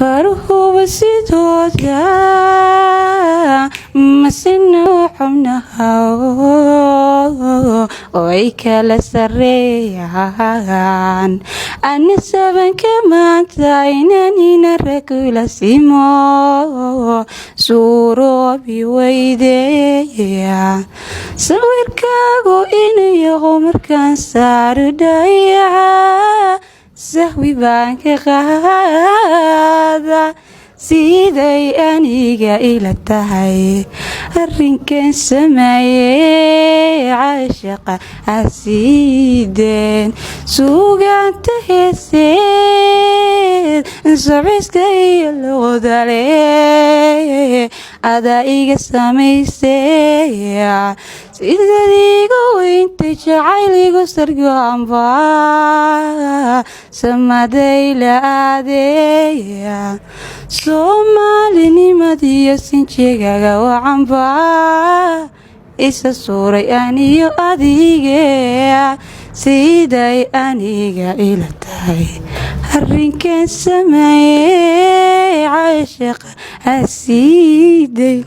faruhu sidooda masino xubnaha oo ay kala sareeyaan ani sabanka maanta inanina ragula simo suuroobi weydeeya sawirkaagu inayago markaan saarudhaya sahwi baan ka qaada siday aniga ila tahay arrinkan sameeyay caashaqa asiideen suugaanta heeseed sabiska iyo lodale adaa iga samaysay sidadiiga weynta jacayligu sargoanba samaday la aadeeya soomaalinimadiyo sinjigaga wacanba isa suuray aniyo adige siday aniga ila tahay arrinkan sameeyay caashaqa asiiday